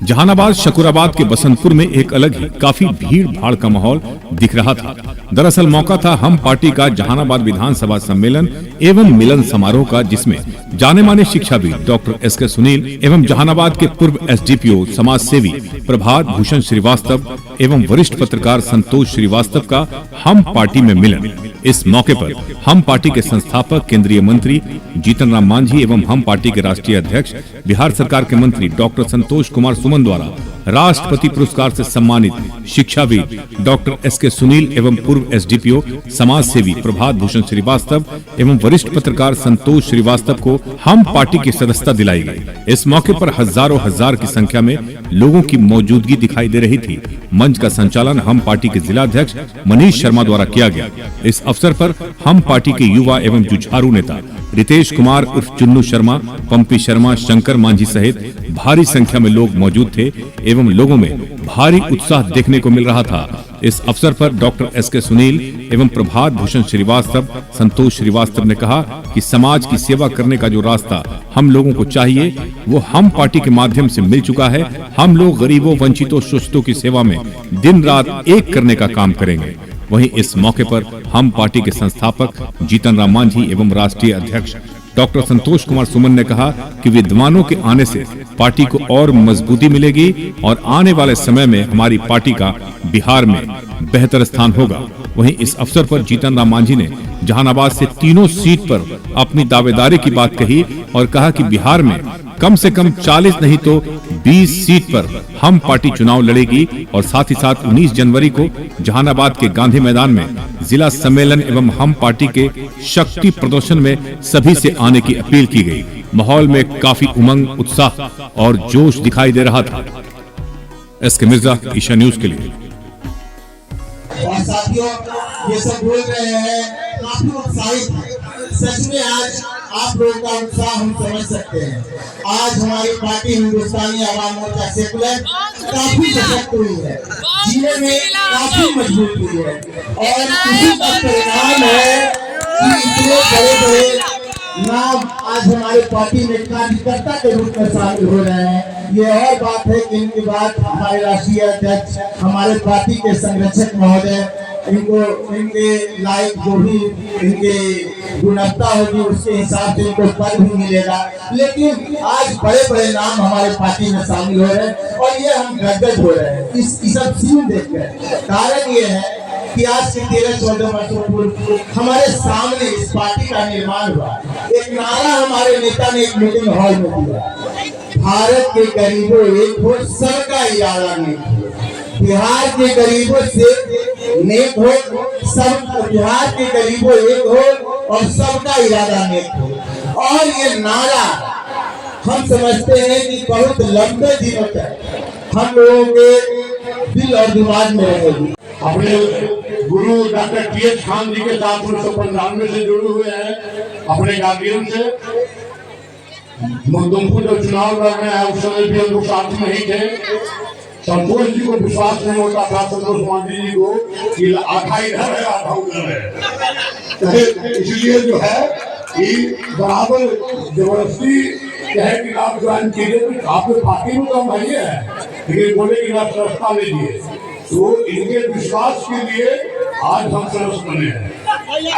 जहानाबाद शकुराबाद के बसंतपुर में एक अलग ही काफी भीड़ भाड़ का माहौल दिख रहा था। दरअसल मौका था हम पार्टी का जहानाबाद विधानसभा सम्मेलन एवं मिलन समारोह का, जिसमें जाने माने शिक्षाविद डॉक्टर एसके सुनील एवं जहानाबाद के पूर्व एसडीपीओ समाज सेवी प्रभात भूषण श्रीवास्तव एवं वरिष्ठ पत्रकार संतोष श्रीवास्तव का हम पार्टी में मिलन। इस मौके पर हम पार्टी के संस्थापक केंद्रीय मंत्री जीतन राम मांझी एवं हम पार्टी के राष्ट्रीय अध्यक्ष बिहार सरकार के मंत्री डॉक्टर संतोष कुमार सुमन द्वारा राष्ट्रपति पुरस्कार से सम्मानित शिक्षाविद डॉक्टर एसके सुनील एवं पूर्व एसडीपीओ समाज सेवी प्रभात भूषण श्रीवास्तव एवं वरिष्ठ पत्रकार संतोष श्रीवास्तव को हम पार्टी की सदस्यता दिलाई गई। इस मौके पर हजारों हजार की संख्या में लोगों की मौजूदगी दिखाई दे रही थी। मंच का संचालन हम पार्टी के जिलाध्यक्ष मनीष शर्मा द्वारा किया गया। इस अवसर पर हम पार्टी के युवा एवं जुझारू नेता रितेश कुमार उर्फ चुन्नू शर्मा, पंपी शर्मा, शंकर मांझी सहित भारी संख्या में लोग मौजूद थे एवं लोगों में भारी उत्साह देखने को मिल रहा था। इस अवसर पर डॉक्टर एसके सुनील एवं प्रभात भूषण श्रीवास्तव, संतोष श्रीवास्तव ने कहा कि समाज की सेवा करने का जो रास्ता हम लोगों को चाहिए वो हम पार्टी के माध्यम से मिल चुका है। हम लोग गरीबों, वंचितों, शोषितों की सेवा में दिन रात एक करने का काम करेंगे। वहीं इस मौके पर हम पार्टी के संस्थापक जीतन राम मांझी एवं राष्ट्रीय अध्यक्ष डॉक्टर संतोष कुमार सुमन ने कहा कि विद्वानों के आने से पार्टी को और मजबूती मिलेगी और आने वाले समय में हमारी पार्टी का बिहार में बेहतर स्थान होगा। वहीं इस अवसर पर जीतन राम मांझी ने जहानाबाद से तीनों सीट पर अपनी दावेदारी की बात कही और कहा कि बिहार में कम से कम 40 नहीं तो 20 सीट पर हम पार्टी चुनाव लड़ेगी और साथ ही साथ 19 जनवरी को जहानाबाद के गांधी मैदान में जिला सम्मेलन एवं हम पार्टी के शक्ति प्रदर्शन में सभी से आने की अपील की गई। माहौल में काफी उमंग, उत्साह और जोश दिखाई दे रहा था। एसके मिर्जा, ईशा न्यूज के लिए। और साथियों, ये सब बोल रहे हैं, काफी उत्साहित है। सच में आज आप लोगों का उत्साह हम समझ सकते हैं। आज हमारी पार्टी हिंदुस्तानी आवाम मोर्चा सेकुलर काफी सशक्त हुई है, जीवन में काफी मजबूत हुई है और इसी का परिणाम है कि इतने बड़े बड़े नाम आज हमारे पार्टी में कार्यकर्ता के रूप में शामिल हो रहे हैं। ये और बात है कि इनके बाद हमारे राष्ट्रीय अध्यक्ष, हमारे पार्टी के संरक्षक महोदय, इनके लायक जो भी इनके गुणवत्ता होगी उसके हिसाब से इनको पद भी मिलेगा। लेकिन आज बड़े बड़े नाम हमारे पार्टी में शामिल हो रहे हैं और ये हम गदगद हो रहे हैं इस सब सीन देखकर। कारण ये है कि आज से 13-14 वर्षों पूर्व हमारे सामने इस पार्टी का निर्माण हुआ। एक नारा हमारे नेता ने एक मीटिंग हॉल में दिया, भारत के गरीबों एक हो, सबका इरादा नेक हो। बिहार के गरीबों से नेक हो, सब बिहार के गरीबों एक हो और सबका इरादा नेक हो। और ये नारा हम समझते हैं कि बहुत लंबे दिनों तक हम लोगों के दिल और दिमाग में रहेगी। अपने गुरु डॉक्टर टी.एच. खान जी के साथ 1995 से जुड़े हुए हैं। अपने गार्जियन से मखदूमपुर जो चुनाव लड़ रहे हैं उस समय भी हम लोग साथ में ही थे। संतोष जी को विश्वास नहीं होता था, संतोष मांझी जी को, कि आधा इधर है आधा उधर है। इसलिए जो है कि बराबर जबरदस्ती कहे कि आप ज्वाइन कीजिए, तो आपके पार्टी में तो हम नहीं है, लेकिन बोले कि आप रास्ता लीजिए। तो इनके विश्वास के लिए आज हम सदस्य बने हैं।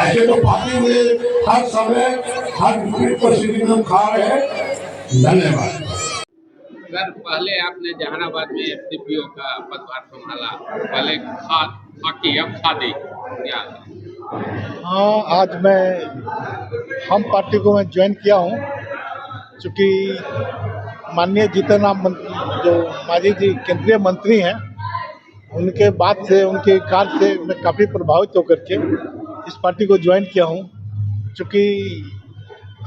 ऐसे तो पार्टी में हर समय हर विपरीत परिस्थिति में हम खा रहे हैं। धन्यवाद सर। पहले आपने जहानाबाद में एसडीपीओ का पदभार संभाला, पहले खाकी अब खादी क्या? हाँ, आज मैं हम पार्टी को मैं ज्वाइन किया हूँ, चूँकि माननीय जीतन राम जो मांझी जी केंद्रीय मंत्री हैं, उनके बात से, उनके कार्य से मैं काफ़ी प्रभावित होकर के इस पार्टी को ज्वाइन किया हूँ। चूँकि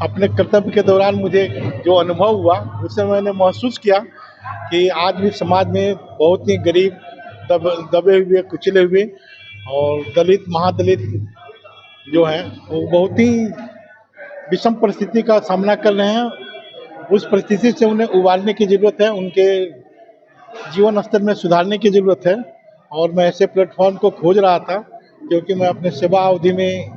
अपने कर्तव्य के दौरान मुझे जो अनुभव हुआ उससे मैंने महसूस किया कि आज भी समाज में बहुत ही गरीब, दबे हुए, कुचले हुए और दलित, महादलित जो हैं वो बहुत ही विषम परिस्थिति का सामना कर रहे हैं। उस परिस्थिति से उन्हें उबारने की ज़रूरत है, उनके जीवन स्तर में सुधारने की ज़रूरत है। और मैं ऐसे प्लेटफॉर्म को खोज रहा था, क्योंकि मैं अपने सेवा अवधि में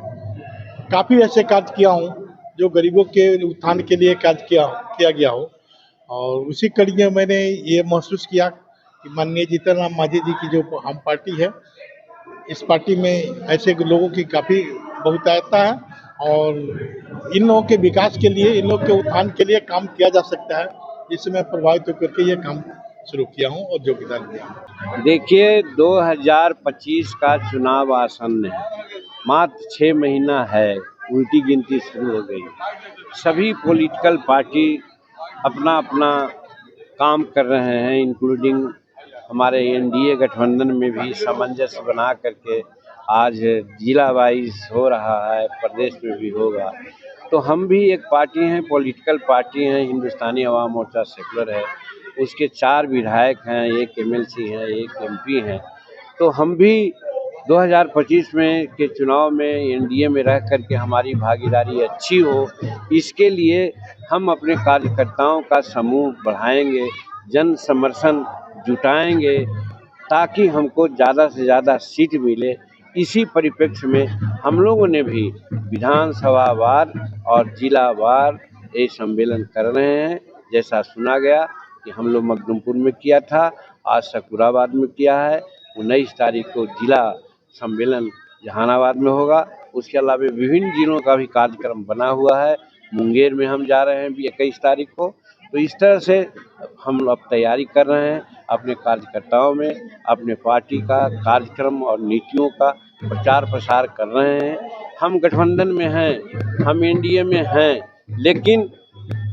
काफ़ी ऐसे कार्य किया हूँ जो गरीबों के उत्थान के लिए कार्य किया गया हो। और उसी कड़ी में मैंने ये महसूस किया कि माननीय जीतन राम मांझी जी की जो हम पार्टी है, इस पार्टी में ऐसे लोगों की काफ़ी बहुतायता है और इन लोगों के विकास के लिए, इन लोगों के उत्थान के लिए काम किया जा सकता है। इससे मैं प्रभावित होकर के ये काम शुरू किया हूँ और योगदान दिया हूँ। देखिए, 2025 का चुनाव आसन्न है, मात्र 6 महीना है, उल्टी गिनती शुरू हो गई। सभी पॉलिटिकल पार्टी अपना अपना काम कर रहे हैं, इंक्लूडिंग हमारे एनडीए गठबंधन में भी सामंजस्य बना करके आज जिला वाइज हो रहा है, प्रदेश में भी होगा। तो हम भी एक पार्टी हैं, पॉलिटिकल पार्टी हैं, हिंदुस्तानी अवाम मोर्चा सेकुलर है, उसके 4 विधायक हैं, 1 एमएलसी हैं, 1 एमपी हैं। तो हम भी 2025 में के चुनाव में एनडीए में रह कर के हमारी भागीदारी अच्छी हो, इसके लिए हम अपने कार्यकर्ताओं का समूह बढ़ाएंगे, जन समर्थन जुटाएंगे ताकि हमको ज़्यादा से ज़्यादा सीट मिले। इसी परिप्रेक्ष्य में हम लोगों ने भी विधानसभा वार और जिला वार ये सम्मेलन कर रहे हैं। जैसा सुना गया कि हम लोग मखदुमपुर में किया था, आज सकुराबाद में किया है, 19 तारीख को जिला सम्मेलन जहानाबाद में होगा। उसके अलावा विभिन्न जिलों का भी कार्यक्रम बना हुआ है। मुंगेर में हम जा रहे हैं 21 तारीख को। तो इस तरह से हम अब तैयारी कर रहे हैं, अपने कार्यकर्ताओं में अपने पार्टी का कार्यक्रम और नीतियों का प्रचार प्रसार कर रहे हैं। हम गठबंधन में हैं, हम एनडीए में हैं, लेकिन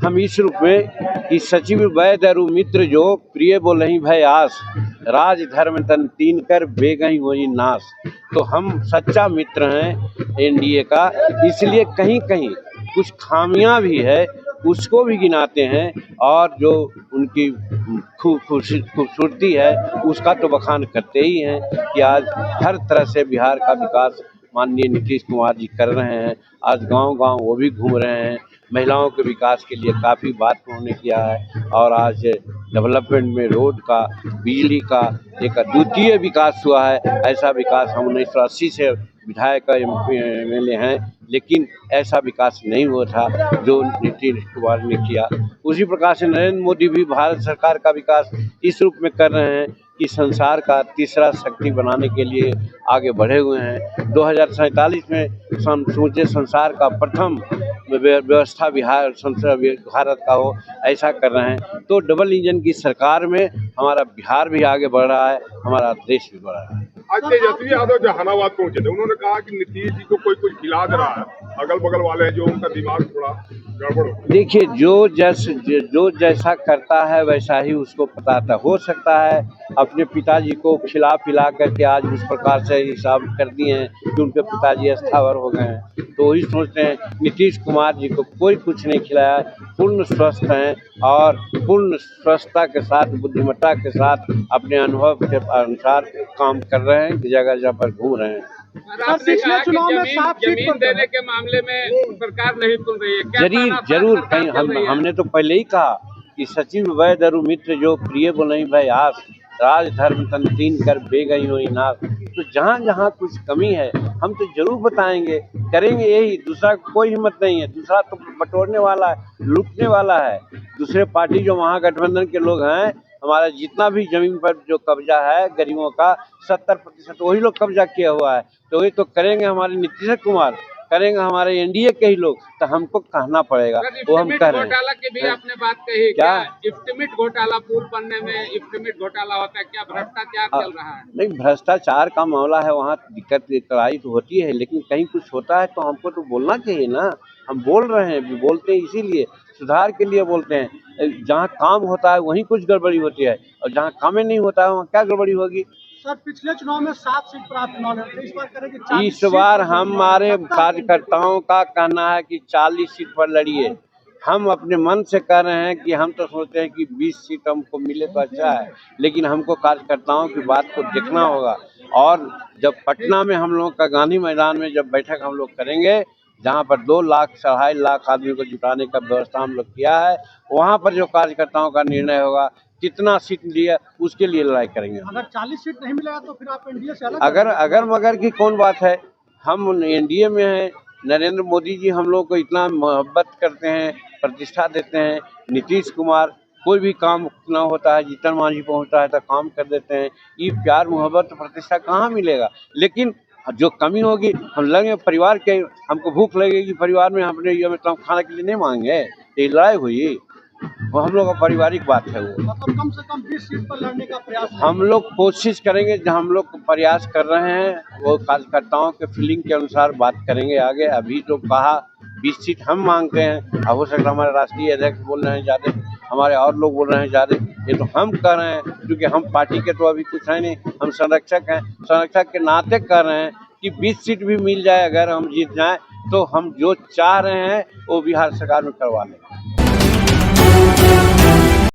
हम इस रूप में कि सचिव वैद्य अरु मित्र जो प्रिय बोलहि भय आस, राज धर्म तन तीन कर बेगहि होई नाश। तो हम सच्चा मित्र हैं एनडीए का, इसलिए कहीं कहीं कुछ खामियां भी है उसको भी गिनाते हैं और जो उनकी खूबसूरती है उसका तो बखान करते ही हैं कि आज हर तरह से बिहार का विकास माननीय नीतीश कुमार जी कर रहे हैं। आज गांव-गांव वो भी घूम रहे हैं, महिलाओं के विकास के लिए काफ़ी बात उन्होंने किया है और आज डेवलपमेंट में रोड का, बिजली का एक अद्वितीय विकास हुआ है। ऐसा विकास हम 1980 से विधायक एमएलए हैं, लेकिन ऐसा विकास नहीं हुआ था जो नीतीश कुमार ने किया। उसी प्रकार से नरेंद्र मोदी भी भारत सरकार का विकास इस रूप में कर रहे हैं कि संसार का तीसरा शक्ति बनाने के लिए आगे बढ़े हुए हैं। 2047 में समूचे संसार का प्रथम व्यवस्था भारत का हो, ऐसा कर रहे हैं। तो डबल इंजन की सरकार में हमारा बिहार भी आगे बढ़ रहा है, हमारा देश भी बढ़ रहा है। आज तेजस्वी यादव जहानाबाद पहुंचे थे, उन्होंने कहा कि नीतीश जी को कोई कुछ खिला दे रहा है, अगल बगल वाले हैं जो उनका दिमाग थोड़ा गड़बड़ हो। देखिए, जो जैसा करता है वैसा ही उसको पता था। हो सकता है अपने पिताजी को खिला पिला करके आज उस प्रकार से हिसाब कर दिए हैं कि उनके पिताजी अस्थावर हो गए हैं। तो वही सोचते हैं नीतीश कुमार जी को कोई कुछ नहीं खिलाया, पूर्ण स्वस्थ हैं और पूर्ण स्वस्थता के साथ, बुद्धिमत्ता के साथ अपने अनुभव के अनुसार काम कर रहे हैं, जगह जगह पर घूम रहे हैं। आपने कहा कि जमीन देने के मामले में सरकार नहीं सुन रही है, क्या जरूर कहीं हमने तो पहले ही कहा कि सचिव वैद्य अरु मित्र जो प्रिय बोलहि भय आस, राज धर्म तन तीन कर बेगहि होई नाश। तो जहाँ जहाँ कुछ कमी है हम तो जरूर बताएंगे, करेंगे, यही, दूसरा कोई हिम्मत नहीं है। दूसरा तो बटोरने वाला है, लूटने वाला है। दूसरे पार्टी जो महागठबंधन के लोग हैं, हमारा जितना भी जमीन पर जो कब्जा है गरीबों का 70% वही लोग कब्जा किया हुआ है। तो वही तो करेंगे हमारे नीतीश कुमार, करेंगे हमारे एनडीए के ही लोग, तो हमको कहना पड़ेगा, वो हम कह रहे हैं। घोटाला की भी आपने बात कही, क्या इफ्तिमिट घोटाला, पुल बनने में इफ्तिमिट घोटाला होता है, क्या भ्रष्टाचार चल रहा है? नहीं, भ्रष्टाचार का मामला है, वहाँ दिक्कत कराई तो होती है, लेकिन कहीं कुछ होता है तो हमको तो बोलना चाहिए ना। हम बोल रहे हैं, बोलते हैं इसीलिए सुधार के लिए बोलते हैं। जहाँ काम होता है वहीं कुछ गड़बड़ी होती है और जहाँ काम नहीं होता है वहाँ क्या गड़बड़ी होगी? सर, पिछले चुनाव में 7 सीट पर आप चुनाव लड़े, इस बार करेंगे 40 इस बार हमारे कार्यकर्ताओं का कहना है कि 40 सीट पर लड़िए। हम अपने मन से कह रहे हैं कि हम तो सोचते हैं कि 20 सीट हमको मिले तो अच्छा है, लेकिन हमको कार्यकर्ताओं की बात को देखना होगा। और जब पटना में हम लोग का गांधी मैदान में जब बैठक हम लोग करेंगे, जहाँ पर 2 लाख 2.5 लाख आदमी को जुटाने का व्यवस्था हम लोग किया है, वहाँ पर जो कार्यकर्ताओं का निर्णय होगा कितना सीट लिया उसके लिए लड़ाई करेंगे। अगर 40 सीट नहीं मिलेगा तो फिर आप एनडीए से अलग? अगर मगर की कौन बात है, हम एनडीए में हैं। नरेंद्र मोदी जी हम लोग को इतना मोहब्बत करते हैं, प्रतिष्ठा देते हैं। नीतीश कुमार कोई भी काम ना होता है, जीतन मांझी पहुंचता है तो काम कर देते हैं। ये प्यार मोहब्बत प्रतिष्ठा कहाँ मिलेगा? लेकिन जो कमी होगी, हम लगे परिवार के, हमको भूख लगेगी परिवार में, हमने ये मतलब खाने के लिए नहीं मांगे, ये लड़ाई हुई, वो हम लोग का पारिवारिक बात है। वो मतलब कम से कम 20 सीट पर लड़ने का प्रयास है। हम लोग कोशिश करेंगे, जो हम लोग प्रयास कर रहे हैं वो कार्यकर्ताओं के फीलिंग के अनुसार बात करेंगे आगे। अभी जो कहा 20 सीट हम मांगते हैं, अब हो सकता है हमारे राष्ट्रीय अध्यक्ष बोल रहे हैं ज़्यादा, हमारे और लोग बोल रहे हैं ज़्यादा, ये तो हम कर रहे हैं क्योंकि हम पार्टी के तो अभी कुछ है नहीं, हम संरक्षक हैं। संरक्षक के नाते कर रहे हैं कि 20 सीट भी मिल जाए, अगर हम जीत जाएं तो हम जो चाह रहे हैं वो बिहार सरकार में करवा लें।